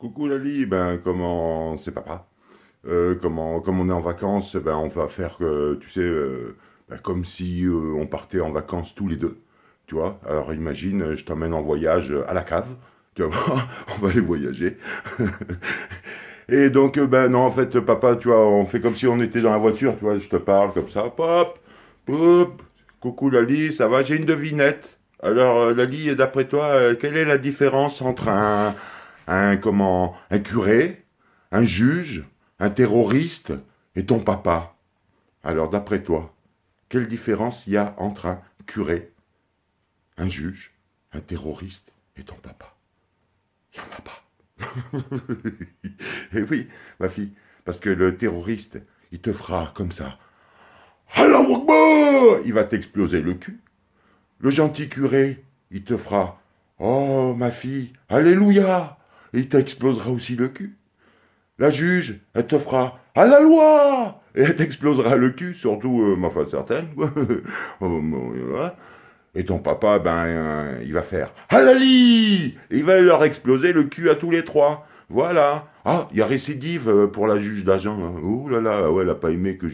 Coucou Lali, ben comment c'est papa? Comme on est en vacances, ben on va faire tu sais, ben, comme si on partait en vacances tous les deux, tu vois. Alors imagine, je t'emmène en voyage à la cave, tu vas voir, on va aller voyager. Et donc ben non, en fait papa, tu vois, on fait comme si on était dans la voiture, tu vois. Je te parle comme ça, pop, pop. Coucou Lali, ça va? J'ai une devinette. Alors Lali, d'après toi, quelle est la différence entre un curé, un juge, un terroriste et ton papa. Alors, d'après toi, quelle différence il y a entre un curé, un juge, un terroriste et ton papa? Il n'y en a pas. Et oui, ma fille, parce que le terroriste, il te fera comme ça. Allah Akbar. Il va t'exploser le cul. Le gentil curé, il te fera Oh, ma fille, Alléluia. Et il t'explosera aussi le cul. La juge, elle te fera à la loi et elle t'explosera le cul, surtout, ma foi certaine. Et ton papa, ben, il va faire Halali et il va leur exploser le cul à tous les trois. Voilà. Ah, il y a récidive pour la juge d'agent. Hein. Ouh là là, ouais, elle a pas aimé que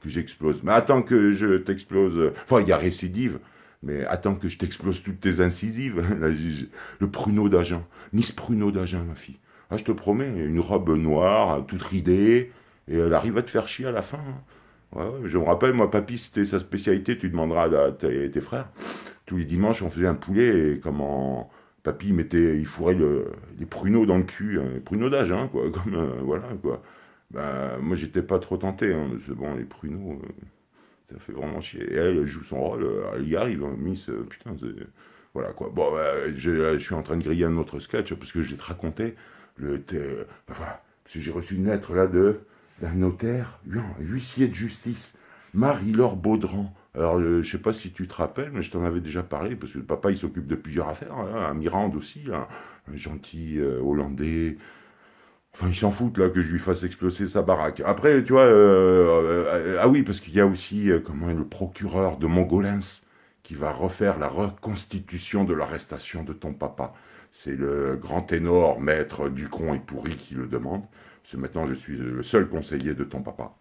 j'explose. Mais attends que je t'explose. Enfin, il y a récidive. Mais attends que je t'explose toutes tes incisives, la juge. Le pruneau d'agent. Miss Pruneau d'agent, ma fille. Ah, je te promets, une robe noire, toute ridée, et elle arrive à te faire chier à la fin. Hein. Ouais, ouais, je me rappelle, moi, papy, c'était sa spécialité, tu demanderas à tes frères. Tous les dimanches, on faisait un poulet, et comment papy il fourrait les pruneaux dans le cul, les pruneaux d'âge, hein, quoi, comme, voilà, quoi. Ben, moi, j'étais pas trop tenté, hein, parce que bon, les pruneaux, ça fait vraiment chier. Et elle joue son rôle, elle y arrive, hein, Miss, putain, voilà, quoi. Bon, je suis en train de griller un autre sketch, parce que je vais te raconter, enfin, parce que j'ai reçu une lettre, là, d'un notaire, huissier de justice, Marie-Laure Baudran. Alors, je sais pas si tu te rappelles, mais je t'en avais déjà parlé, parce que le papa, il s'occupe de plusieurs affaires, hein, un Mirande aussi, hein, un gentil Hollandais. Enfin, il s'en fout, là, que je lui fasse exploser sa baraque. Après, tu vois, ah oui, parce qu'il y a aussi, comment, le procureur de Mongolens, qui va refaire la reconstitution de l'arrestation de ton papa. C'est le grand ténor, maître Ducron et Pourri qui le demande. Parce que maintenant, je suis le seul conseiller de ton papa.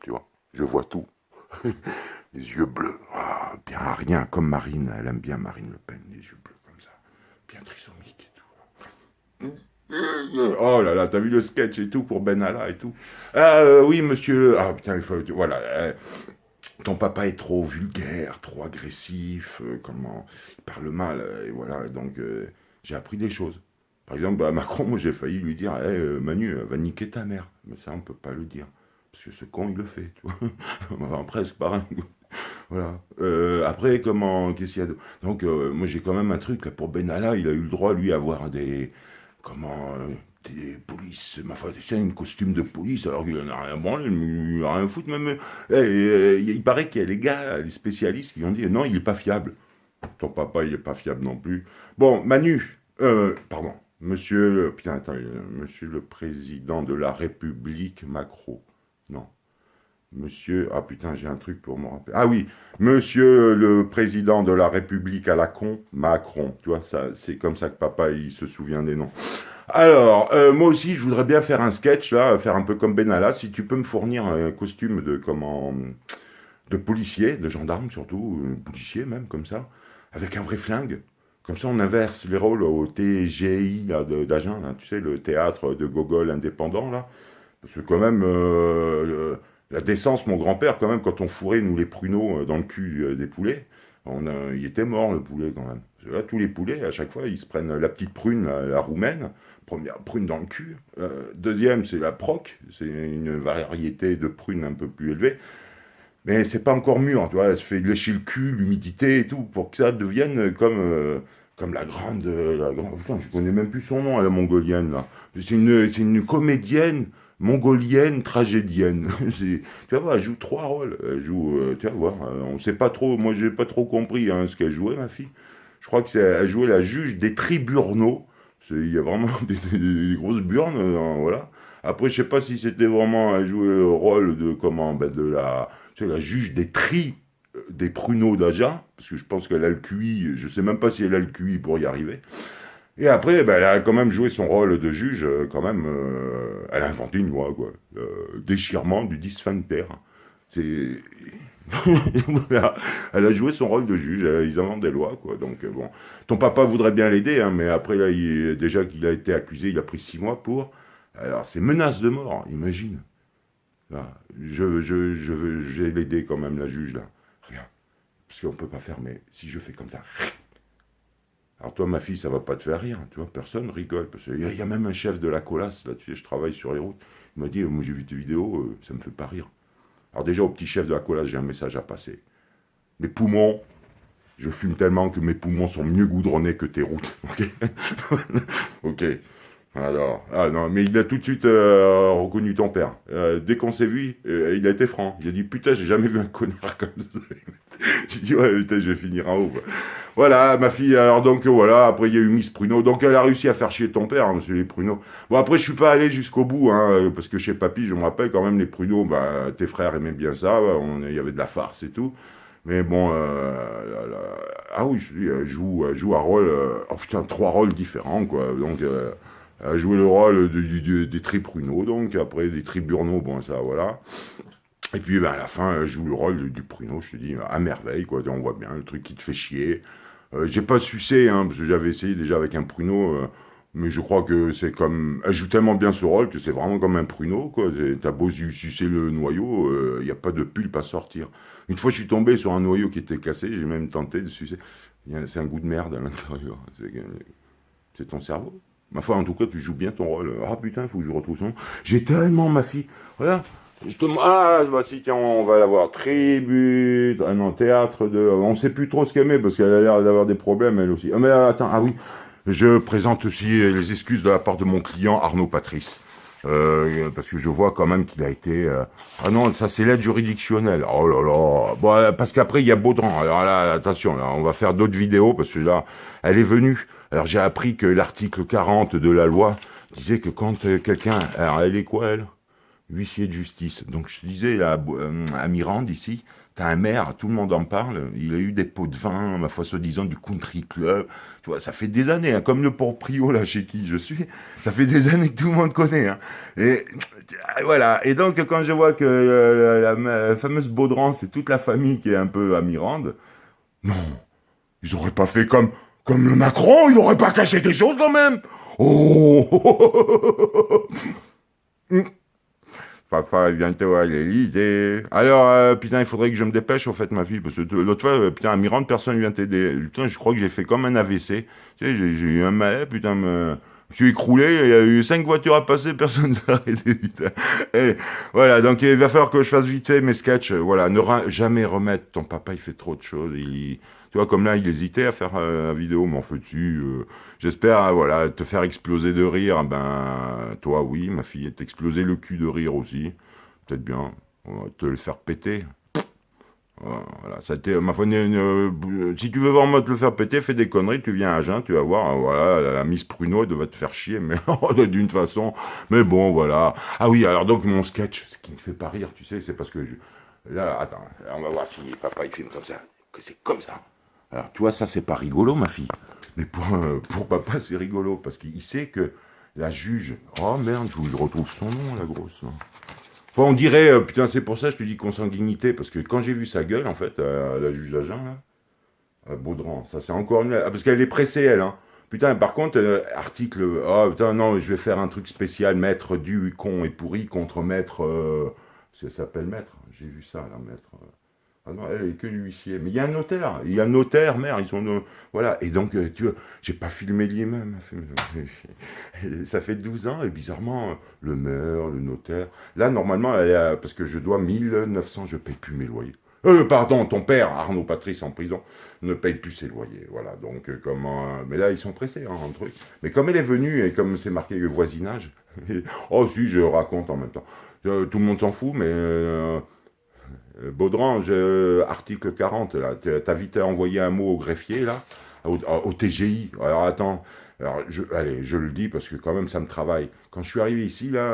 Tu vois, je vois tout. Les yeux bleus, ah, bien à rien, comme Marine, elle aime bien Marine Le Pen, les yeux bleus comme ça, bien trisomique et tout. Oh là là, t'as vu le sketch et tout pour Benalla et tout. Ah oui, monsieur. Ah putain, il faut. Voilà. Ton papa est trop vulgaire, trop agressif, comment. Il parle mal, et voilà. Donc, j'ai appris des choses. Par exemple, bah, Macron, moi, j'ai failli lui dire Manu, va niquer ta mère. Mais ça, on peut pas le dire. Parce que ce con, il le fait, tu vois. Enfin, presque pareil. Voilà. Après, comment. Qu'est-ce qu'il y a de. Donc, moi, j'ai quand même un truc, là, pour Benalla, il a eu le droit, lui, à avoir comment des polices, ma foi, c'est un costume de police alors qu'il en a rien branlé, il a rien foutre même. Il paraît qu'il y a les gars, les spécialistes qui ont dit non, il est pas fiable. Ton papa, il est pas fiable non plus. Bon, Manu, pardon, monsieur, putain, attends, monsieur le président de la République Macron. Non, monsieur, ah putain, j'ai un truc pour me rappeler. Ah oui, monsieur le président de la République à la con, Macron. Tu vois, ça, c'est comme ça que papa, il se souvient des noms. Alors, moi aussi, je voudrais bien faire un sketch, là, faire un peu comme Benalla. Si tu peux me fournir un costume de policier, de gendarme surtout, policier même, comme ça, avec un vrai flingue. Comme ça, on inverse les rôles au TGI là, d'Agen, là, tu sais, le théâtre de Gogol indépendant, là. Parce que quand même, la décence, mon grand-père, quand même, quand on fourrait, nous, les pruneaux dans le cul des poulets, il était mort, le poulet, quand même. Parce que là, tous les poulets, à chaque fois, ils se prennent la petite prune, la roumaine, première prune dans le cul. Deuxième, c'est la proc, c'est une variété de prune un peu plus élevée. Mais c'est pas encore mûr, tu vois, elle se fait lécher le cul, l'humidité et tout, pour que ça devienne comme putain, je connais même plus son nom, la mongolienne, là. C'est une comédienne mongolienne tragédienne. Tu vas voir, elle joue trois rôles. Elle joue, tu vas voir, on sait pas trop, moi j'ai pas trop compris hein, ce qu'elle jouait, ma fille. Je crois elle jouait la juge des tribunaux. Il y a vraiment des grosses burnes, voilà. Après, je sais pas si c'était vraiment à jouer le rôle de comment, ben, tu sais, la juge des pruneaux d'Agen, parce que je pense qu'elle a le QI, je sais même pas si elle a le QI pour y arriver. Et après, ben, elle a quand même joué son rôle de juge, quand même. Elle a inventé une loi, quoi. Déchirement du dysphancter. C'est. Voilà. Elle a joué son rôle de juge, ils inventent des lois, quoi. Donc, bon. Ton papa voudrait bien l'aider, hein, mais après, là, déjà qu'il a été accusé, il a pris 6 mois pour. Alors, c'est menace de mort, imagine. Là, je vais l'aider quand même, la juge, là. Regarde. Parce qu'on peut pas faire, mais si je fais comme ça. Alors toi, ma fille, ça va pas te faire rire, tu vois, personne rigole. Parce qu'il y a même un chef de la colasse, là, tu sais, je travaille sur les routes. Il m'a dit, moi j'ai vu tes vidéos, ça me fait pas rire. Alors déjà, au petit chef de la colasse, j'ai un message à passer. Mes poumons, je fume tellement que mes poumons sont mieux goudronnés que tes routes. Ok. Ok. Alors, ah non, mais il a tout de suite reconnu ton père. Dès qu'on s'est vu, il a été franc. Il a dit, putain, j'ai jamais vu un connard comme ça. J'ai dit, ouais, putain, je vais finir en haut. Quoi. Voilà, ma fille, alors donc voilà, après il y a eu Miss Pruneau. Donc elle a réussi à faire chier ton père, hein, monsieur les Pruneaux. Bon, après, je suis pas allé jusqu'au bout, hein, parce que chez Papy, je me rappelle quand même, les Pruneaux, bah, tes frères aimaient bien ça, il y avait de la farce et tout. Mais bon, ah oui, je dis, elle joue un rôle, oh putain, 3 rôles différents, quoi. Donc, elle a joué le rôle des Tripruneaux, donc après des Triburnaux, bon, ça, voilà. Et puis, ben, à la fin, elle joue le rôle du Pruneau, je te dis, à merveille, quoi. On voit bien le truc qui te fait chier. J'ai pas sucé, hein, parce que j'avais essayé déjà avec un Pruneau, mais je crois que c'est comme. Elle joue tellement bien ce rôle que c'est vraiment comme un Pruneau, quoi. T'as beau sucer le noyau, il n'y a pas de pulpe à sortir. Une fois, je suis tombé sur un noyau qui était cassé, j'ai même tenté de sucer. C'est un goût de merde à l'intérieur. C'est ton cerveau. Ma foi, en tout cas, tu joues bien ton rôle. Ah putain, il faut que je retrouve son nom. J'ai tellement, ma fille. Voilà. Ah, bah si, tiens, on va la voir. Tribute. Ah non, théâtre de. On sait plus trop ce qu'elle met parce qu'elle a l'air d'avoir des problèmes, elle aussi. Ah, mais attends, ah oui. Je présente aussi les excuses de la part de mon client Arnaud Patrice. Parce que je vois quand même qu'il a été... Ah non, ça c'est l'aide juridictionnelle. Oh là là. Bon, parce qu'après il y a Baudran. Alors là, attention, là, on va faire d'autres vidéos parce que là, elle est venue. Alors j'ai appris que l'article 40 de la loi disait que quand quelqu'un... Alors elle est quoi elle? Huissier de justice. Donc je te disais, à Mirande ici, t'as un maire, tout le monde en parle, il a eu des pots de vin, ma foi soi-disant du country club, tu vois, ça fait des années, hein, comme le proprio là chez qui je suis, ça fait des années que tout le monde connaît. Hein. Et voilà, et donc quand je vois que la fameuse Baudran, c'est toute la famille qui est un peu à Mirande, non, ils auraient pas fait comme le Macron, ils n'auraient pas caché des choses quand même. Oh. Papa est bientôt à l'Élysée. Alors, putain, il faudrait que je me dépêche, au fait, ma fille, parce que l'autre fois, putain, à Mirande, personne vient t'aider. Putain, je crois que j'ai fait comme un AVC. Tu sais, j'ai eu un malais, putain, je suis écroulé, il y a eu 5 voitures à passer, personne ne s'est arrêté, putain. Et voilà, donc il va falloir que je fasse vite fait mes sketchs. Voilà, jamais remettre ton papa, il fait trop de choses. Tu vois, comme là, il hésitait à faire la vidéo, mais en fait-tu, j'espère, hein, voilà, te faire exploser de rire. Ben, toi, oui, ma fille, t'exploser le cul de rire aussi. Peut-être bien. On va te le faire péter. Voilà, ça ma foi, si tu veux vraiment te le faire péter, fais des conneries, tu viens à Agen, tu vas voir, hein, voilà, la Miss Pruneau, elle va te faire chier, mais d'une façon. Mais bon, voilà. Ah oui, alors donc mon sketch, ce qui me fait pas rire, tu sais, c'est parce que là, attends, on va voir si papa il filme comme ça, que c'est comme ça. Alors, tu vois, ça, c'est pas rigolo, ma fille. Mais pour papa, c'est rigolo, parce qu'il sait que la juge... Oh, merde, je retrouve son nom, la grosse. Enfin, on dirait... putain, c'est pour ça que je te dis consanguinité, parce que quand j'ai vu sa gueule, en fait, la juge d'agent, là, à Baudran, ça, c'est encore une... Ah, parce qu'elle est pressée, elle, hein. Putain, par contre, article... Oh, putain, non, je vais faire un truc spécial, maître du con et pourri contre maître... ça s'appelle maître, j'ai vu ça, là, maître... Ah non, elle est que l'huissier. Mais il y a un notaire, il y a un notaire, merde, ils sont... voilà, et donc, tu vois, j'ai pas filmé l'immeuble. Ça fait 12 ans, et bizarrement, le maire, le notaire... Là, normalement, elle est parce que je dois 1900, je paye plus mes loyers. Pardon, ton père, Arnaud Patrice, en prison, ne paye plus ses loyers. Voilà, donc, comment... mais là, ils sont pressés, hein, un truc. Mais comme elle est venue, et comme c'est marqué le voisinage... oh, si, je raconte en même temps. Tout le monde s'en fout, mais... Baudran, article 40, là, t'as vite envoyé un mot au greffier, là, au TGI. Alors attends, allez, je le dis parce que quand même ça me travaille. Quand je suis arrivé ici, là,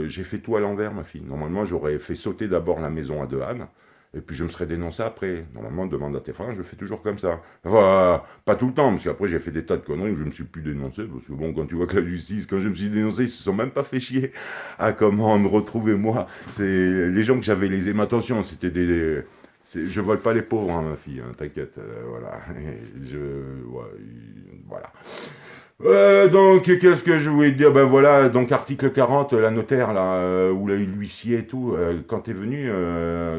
j'ai fait tout à l'envers, ma fille. Normalement, j'aurais fait sauter d'abord la maison à Dehaene, Et puis je me serais dénoncé après. Normalement, demande à tes frères, je fais toujours comme ça. Enfin, pas tout le temps, parce qu'après j'ai fait des tas de conneries où je me suis plus dénoncé. Parce que bon, quand tu vois que la justice, quand je me suis dénoncé, ils se sont même pas fait chier à comment me retrouver moi. C'est les gens que j'avais lésés. Mais attention, c'était je vole pas les pauvres, hein, ma fille, hein, t'inquiète. Voilà. Voilà. Donc, qu'est-ce que je voulais te dire? Ben voilà, donc article 40, la notaire, là, ou l'huissier et tout, quand t'es venu,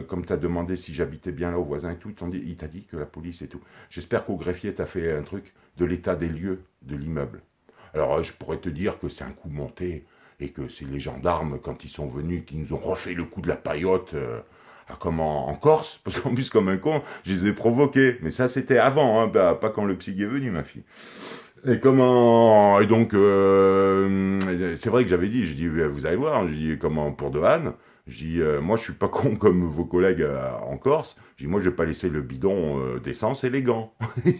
comme t'as demandé si j'habitais bien là, au voisin et tout, il t'a dit que la police et tout. J'espère qu'au greffier, t'as fait un truc de l'état des lieux de l'immeuble. Alors, je pourrais te dire que c'est un coup monté, et que c'est les gendarmes, quand ils sont venus, qui nous ont refait le coup de la paillote, comme en Corse, parce qu'en plus, comme un con, je les ai provoqués. Mais ça, c'était avant, hein, pas quand le psy est venu, ma fille. Et donc, c'est vrai que j'avais dit, j'ai dit, vous allez voir, j'ai dit, comment, pour de Han, j'ai dit, moi, je suis pas con comme vos collègues en Corse, j'ai dit, moi, je vais pas laisser le bidon d'essence et les gants. J'ai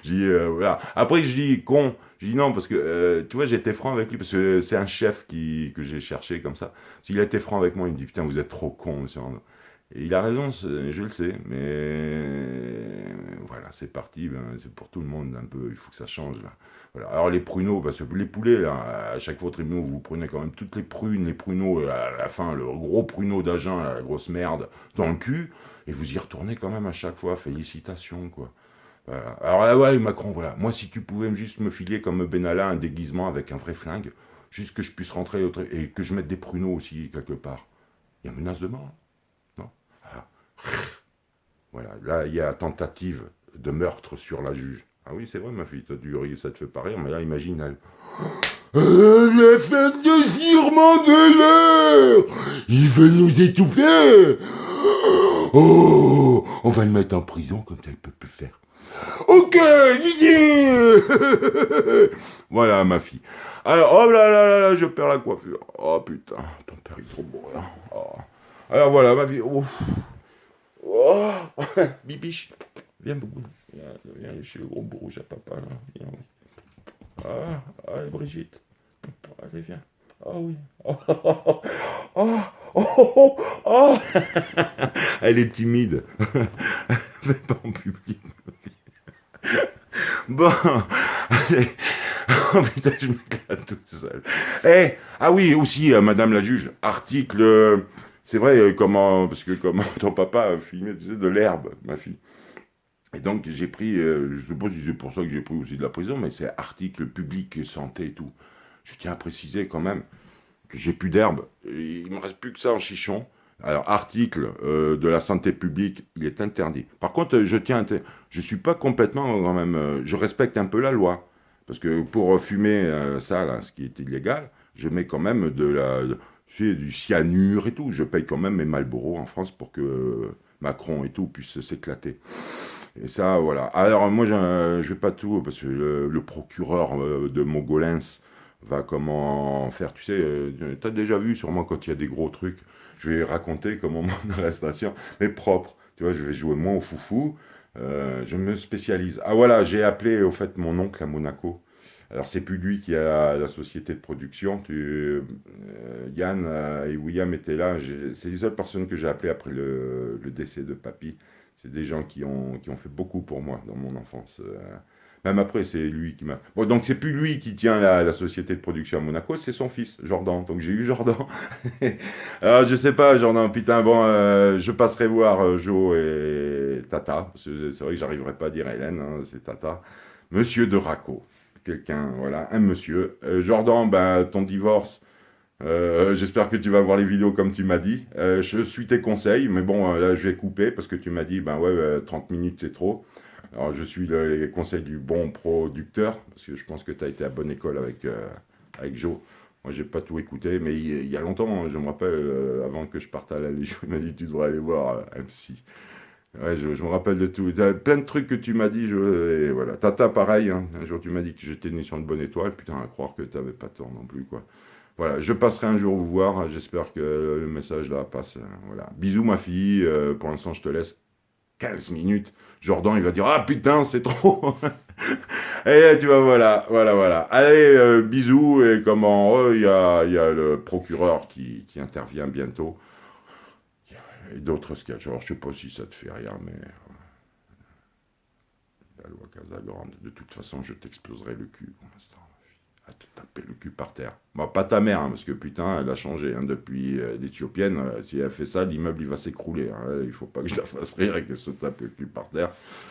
dit, voilà. Après, je dis, con, j'ai dit non, parce que, tu vois, j'ai été franc avec lui, parce que c'est un chef que j'ai cherché comme ça. S'il a été franc avec moi, il me dit, putain, vous êtes trop con, monsieur Arnaud. Et il a raison, je le sais, mais voilà, c'est parti, ben, c'est pour tout le monde un peu, il faut que ça change là. Voilà. Alors les pruneaux, parce que les poulets, là, à chaque fois au tribunal, vous prenez quand même toutes les prunes, les pruneaux, à la fin, le gros pruneau d'Agen, la grosse merde, dans le cul, et vous y retournez quand même à chaque fois, félicitations, quoi. Voilà. Alors là, ouais, Macron, voilà, moi si tu pouvais juste me filer comme Benalla un déguisement avec un vrai flingue, juste que je puisse rentrer, et que je mette des pruneaux aussi, quelque part. Il y a menace de mort, non? Ah. Voilà, là, il y a tentative de meurtre sur la juge. Ah oui, c'est vrai, ma fille, toi, tu ris, ça te fait pas rire, mais là, imagine, elle. La fête de serment de l'heure. Il veut nous étouffer. Oh, on va le mettre en prison, comme ça, il peut plus faire. Ok, Didier. Voilà, ma fille. Alors, oh là là là là, je perds la coiffure. Oh putain, ton père est trop beau, hein. Oh. Alors voilà, ma fille. Oh. Oh, Bibiche, viens, Boubou. Viens chez le gros bourreau à papa, là. Viens, oui. Allez, Brigitte. Allez, viens. Ah oui. Oh, oh, oh, oh, oh, oh. Elle est timide. Fais pas en public. Bon, allez. Oh putain, je m'éclate tout seul. Ah oui, aussi, Madame la juge, article... c'est vrai, comment... Parce que comment ton papa a filmé, tu sais, de l'herbe, ma fille. Et donc, j'ai pris... je sais pas si c'est pour ça que j'ai pris aussi de la prison, mais c'est article public, santé et tout. Je tiens à préciser quand même que j'ai plus d'herbe. Il me reste plus que ça en chichon. Alors, article de la santé publique, il est interdit. Par contre, je suis pas complètement quand même... je respecte un peu la loi. Parce que pour fumer ça, là, ce qui est illégal, je mets quand même tu sais, du cyanure et tout. Je paye quand même mes Marlboro en France pour que Macron et tout puissent s'éclater. Et ça, voilà. Alors, moi, je vais pas tout, parce que le procureur de Mogolens va comment faire, tu sais, t'as déjà vu sûrement quand il y a des gros trucs, je vais raconter comment mon arrestation est propre. Tu vois, je vais jouer moins au foufou, je me spécialise. Ah voilà, j'ai appelé au fait mon oncle à Monaco. Alors c'est plus lui qui a la société de production. Yann et William étaient là. C'est les seules personnes que j'ai appelées après le décès de Papy. C'est des gens qui ont fait beaucoup pour moi dans mon enfance. Même après, c'est lui qui m'a... Bon, donc c'est plus lui qui tient la société de production à Monaco, c'est son fils, Jordan. Donc j'ai eu Jordan. Alors je sais pas, Jordan, putain, bon, je passerai voir Jo et Tata. Parce que c'est vrai que j'arriverai pas à dire Hélène, hein, c'est Tata. Monsieur de Racco. Quelqu'un, voilà, un monsieur. Jordan, ben, ton divorce... j'espère que tu vas voir les vidéos comme tu m'as dit. Je suis tes conseils, mais bon, là, je vais couper parce que tu m'as dit, ben ouais, 30 minutes, c'est trop. Alors, je suis les conseils du bon producteur, parce que je pense que tu as été à bonne école avec Joe. Moi, j'ai pas tout écouté, mais il y a longtemps, hein, je me rappelle, avant que je parte à la Légion, il m'a dit, tu devrais aller voir un psy. Ouais, je me rappelle de tout. Plein de trucs que tu m'as dit, et voilà. Tata, pareil, hein. Un jour, tu m'as dit que j'étais né sur une bonne étoile. Putain, à croire que tu n'avais pas tort non plus, quoi. Voilà, je passerai un jour vous voir. J'espère que le message là passe. Voilà. Bisous, ma fille. Pour l'instant, je te laisse 15 minutes. Jordan, il va dire ah putain, c'est trop. Et tu vois, voilà, voilà, voilà. Allez, bisous. Et comment il y a le procureur qui intervient bientôt. Et d'autres sketchs. Alors, je sais pas si ça te fait rire, mais la loi Casagrande. De toute façon, je t'exploserai le cul pour l'instant. À te taper le cul par terre. Bon, pas ta mère, hein, parce que putain, elle a changé hein, depuis l'Éthiopienne. Si elle fait ça, l'immeuble il va s'écrouler. Hein. Il faut pas que je la fasse rire et qu'elle se tape le cul par terre.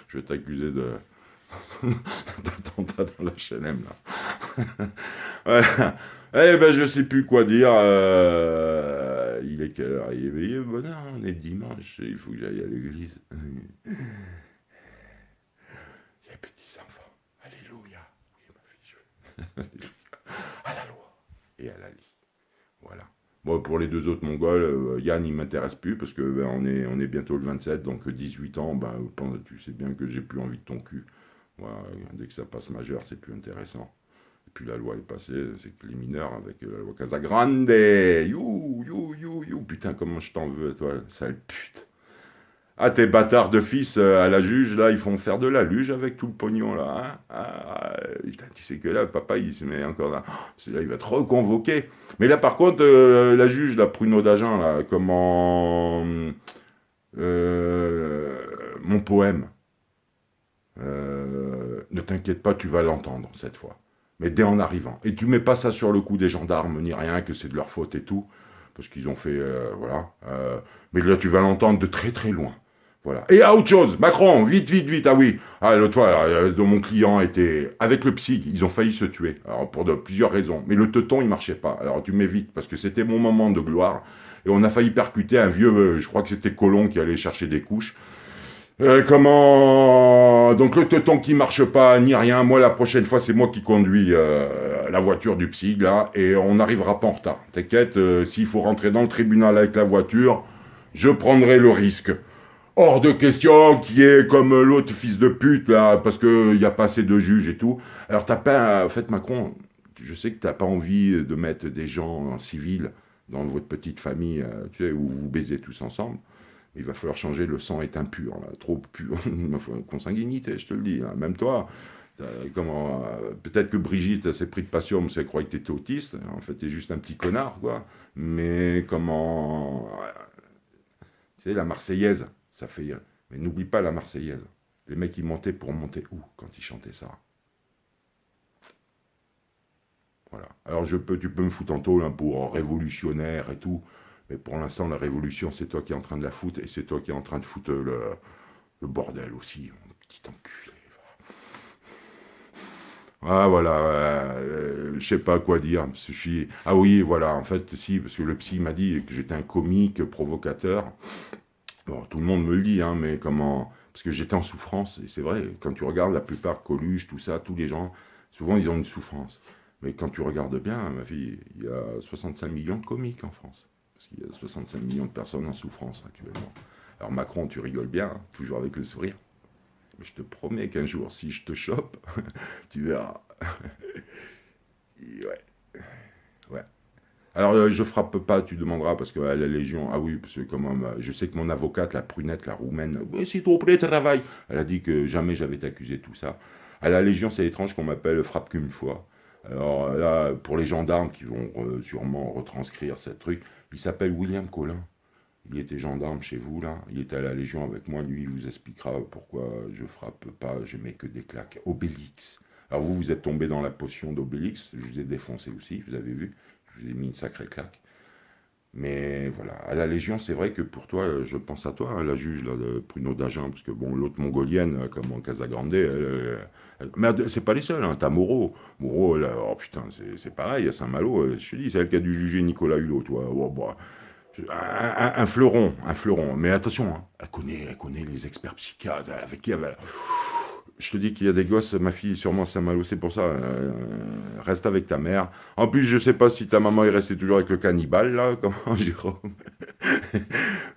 Je vais t'accuser de d'attentat dans la HLM là. Voilà. Eh ben, je sais plus quoi dire. Il est quelle heure? Il est bonne heure, on est dimanche. Il faut que j'aille à l'église. Les petits enfants. Alléluia. Oui, ma fille, je... Alléluia. À la loi. Et à la lit. Voilà. Bon, pour les deux autres Mongols, Yann, il m'intéresse plus parce que ben, on est bientôt le 27, donc 18 ans, ben, tu sais bien que j'ai plus envie de ton cul. Voilà, dès que ça passe majeur, c'est plus intéressant. Et puis la loi est passée, c'est que les mineurs avec la loi Casagrande, you, putain, comment je t'en veux, toi, sale pute. Ah, tes bâtards de fils à la juge, là, ils font faire de la luge avec tout le pognon, là. Hein putain, tu sais que là, papa, il se met encore là. Oh, là, il va te reconvoquer. Mais là, par contre, la juge, la Pruneau d'Agen, là, comment... mon poème. Ne t'inquiète pas, tu vas l'entendre, cette fois. Mais dès en arrivant. Et tu mets pas ça sur le coup des gendarmes, ni rien, que c'est de leur faute et tout. Parce qu'ils ont fait... voilà. Mais là, tu vas l'entendre de très très loin. Voilà. Et à autre chose, Macron, vite, vite, vite, ah oui. Ah, l'autre fois, mon client était avec le psy, ils ont failli se tuer. Alors, pour plusieurs raisons. Mais le teuton, il marchait pas. Alors, tu mets vite, parce que c'était mon moment de gloire. Et on a failli percuter un vieux, je crois que c'était Colomb qui allait chercher des couches. Comment... Donc, le teuton qui marche pas, ni rien. Moi, la prochaine fois, c'est moi qui conduis la voiture du psy, là. Et on n'arrivera pas en retard. T'inquiète, s'il faut rentrer dans le tribunal avec la voiture, je prendrai le risque. Hors de question qui est comme l'autre fils de pute, là, parce qu'il n'y a pas assez de juges et tout. Alors, t'as pas... En fait, Macron, je sais que t'as pas envie de mettre des gens en civil dans votre petite famille, tu sais, où vous baisez tous ensemble. Il va falloir changer, le sang est impur, là, trop pur, consanguinité, je te le dis. Là. Même toi, peut-être que Brigitte s'est pris de passion parce qu'elle croyait que t'étais autiste. En fait, t'es juste un petit connard, quoi. Mais comment... Tu sais, la Marseillaise, ça fait... Mais n'oublie pas la Marseillaise. Les mecs, ils montaient pour monter où quand ils chantaient ça? Voilà. Alors, tu peux me foutre en taule hein, pour révolutionnaire et tout. Mais pour l'instant, la révolution, c'est toi qui es en train de la foutre. Et c'est toi qui es en train de foutre le bordel aussi, mon petit enculé. Ah voilà, je sais pas quoi dire. Parce que je suis... Ah oui, voilà, en fait, si, parce que le psy m'a dit que j'étais un comique provocateur. Bon, tout le monde me le dit, hein, mais comment... Parce que j'étais en souffrance, et c'est vrai, quand tu regardes la plupart, Coluche, tout ça, tous les gens, souvent ils ont une souffrance. Mais quand tu regardes bien, ma fille, il y a 65 millions de comiques en France. Parce qu'il y a 65 millions de personnes en souffrance actuellement. Alors Macron, tu rigoles bien, hein, toujours avec le sourire. Mais je te promets qu'un jour, si je te chope, tu verras. Ouais, ouais. Alors, je frappe pas, tu demanderas, parce que la Légion, ah oui, parce que comment, je sais que mon avocate, la prunette, la roumaine, oui, s'il te plaît, travail. Elle a dit que jamais j'avais été accusé de tout ça. À la Légion, c'est étrange qu'on m'appelle frappe qu'une fois. Alors là, pour les gendarmes qui vont sûrement retranscrire ce truc, il s'appelle William Collin. Il était gendarme chez vous, là. Il était à la Légion avec moi. Lui, il vous expliquera pourquoi je frappe pas, je mets que des claques. Obélix. Alors vous, vous êtes tombé dans la potion d'Obélix. Je vous ai défoncé aussi, vous avez vu. Je vous ai mis une sacrée claque. Mais voilà, à la Légion, c'est vrai que pour toi, je pense à toi, hein, la juge là, de Pruneau d'Agen, parce que bon, l'autre mongolienne, comme en Casagrande, mais c'est pas les seuls, hein, t'as Moreau. Moreau, là, oh putain, c'est pareil, à Saint-Malo, je te dis, c'est elle qui a dû juger Nicolas Hulot, toi. Oh, bah, un fleuron, un fleuron. Mais attention, hein, elle connaît les experts psychiatres, avec qui elle va... Je te dis qu'il y a des gosses, ma fille sûrement Saint-Malo, c'est pour ça, reste avec ta mère. En plus, je sais pas si ta maman est restée toujours avec le cannibale, là, comment, Jérôme.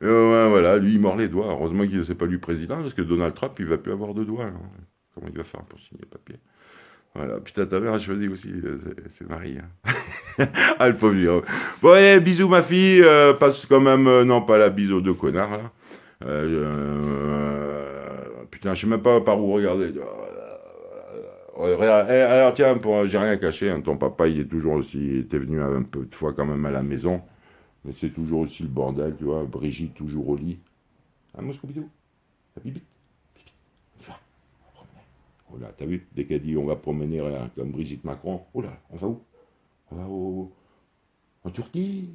Ouais, voilà, lui, il mord les doigts. Heureusement qu'il ne s'est pas lui président, parce que Donald Trump, il va plus avoir de doigts. Là. Comment il va faire pour signer le papier? Voilà, putain, ta mère a choisi aussi, c'est Marie. Hein. Ah, le pauvre Jérôme. Bon, allez, bisous, ma fille, passe quand même, non, pas la bise aux deux connards, là. Putain, je sais même pas par où regarder. Alors tiens, j'ai rien caché, hein, ton papa il est toujours aussi, il était venu un peu de fois quand même à la maison. Mais c'est toujours aussi le bordel, tu vois. Brigitte toujours au lit. Ah, moi, Scooby-Doo. La bibite. On y va. On va promener. Oh là, t'as vu? Dès qu'elle dit on va promener comme Brigitte Macron. Oh là, on va où? On va en Turquie,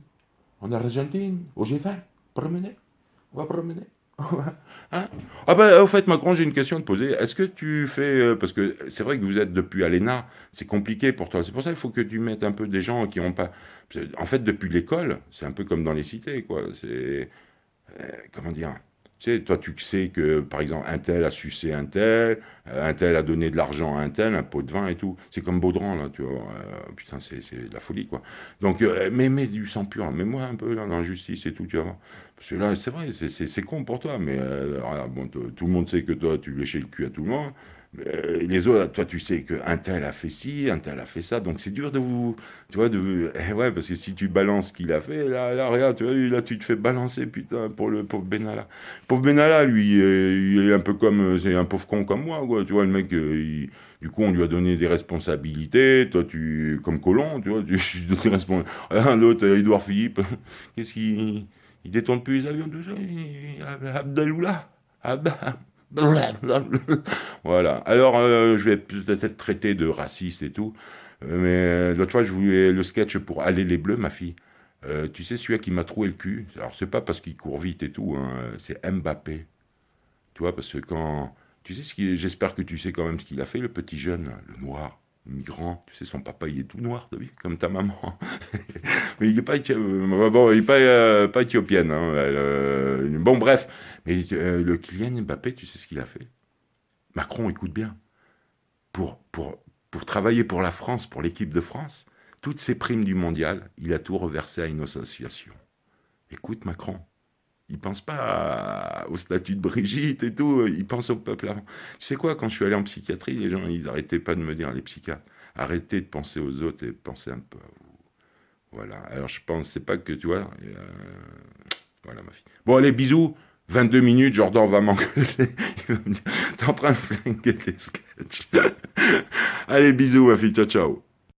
en Argentine, au G20. Promener. On va promener. Hein. Ah bah, au fait, Macron, j'ai une question à te poser. Est-ce que tu fais... parce que c'est vrai que vous êtes depuis Alena, c'est compliqué pour toi. C'est pour ça qu'il faut que tu mettes un peu des gens qui n'ont pas... En fait, depuis l'école, c'est un peu comme dans les cités, quoi. C'est... comment dire? Tu sais, toi, tu sais que, par exemple, un tel a sucé un tel a donné de l'argent à un tel, un pot de vin et tout. C'est comme Baudran, là, tu vois. Putain, c'est de la folie, quoi. Donc, mais du sang pur, mets-moi un peu là, dans la justice et tout, tu vois. Parce que là, c'est vrai, c'est con pour toi, mais alors, bon, tout le monde sait que toi, tu léchais le cul à tout le monde. Mais, les autres, toi, tu sais qu'un tel a fait ci, un tel a fait ça. Donc, c'est dur de vous, tu vois, ouais, parce que si tu balances ce qu'il a fait, là, regarde, tu vois, là, tu te fais balancer, putain, pour le pauvre Benalla. Pauvre Benalla, lui, il est un peu comme, c'est un pauvre con comme moi, quoi, tu vois, le mec, du coup, on lui a donné des responsabilités, toi, comme Colomb, tu vois, tu donnes des responsabilités. L'autre, Édouard Philippe, qu'est-ce qu'il, il détourne plus les avions, tout ça, Abdaloula, voilà. Alors, je vais peut-être être traité de raciste et tout, mais l'autre fois, je voulais le sketch pour Aller les Bleus, ma fille. Tu sais, celui-là qui m'a troué le cul, alors c'est pas parce qu'il court vite et tout, hein, c'est Mbappé. Tu vois, parce que quand. Tu sais j'espère que tu sais quand même ce qu'il a fait, le petit jeune, là, le noir, le migrant. Tu sais, son papa, il est tout noir, t'as vu, comme ta maman. Mais il n'est pas, bon, il est pas éthiopienne. Hein, bon, bref. Mais le Kylian Mbappé, tu sais ce qu'il a fait? Macron, écoute bien. Pour travailler pour la France, pour l'équipe de France, toutes ses primes du mondial, il a tout reversé à une association. Écoute, Macron. Il pense pas au statut de Brigitte et tout, il pense au peuple avant. Tu sais quoi, quand je suis allé en psychiatrie, les gens, ils arrêtaient pas de me dire, les psychiatres, arrêtez de penser aux autres et pensez un peu à vous. Voilà, alors je pense, c'est pas que, tu vois, voilà ma fille. Bon, allez, bisous, 22 minutes, Jordan va m'engueuler, il va me dire, t'es en train de flinguer tes sketchs. Allez, bisous ma fille, ciao, ciao.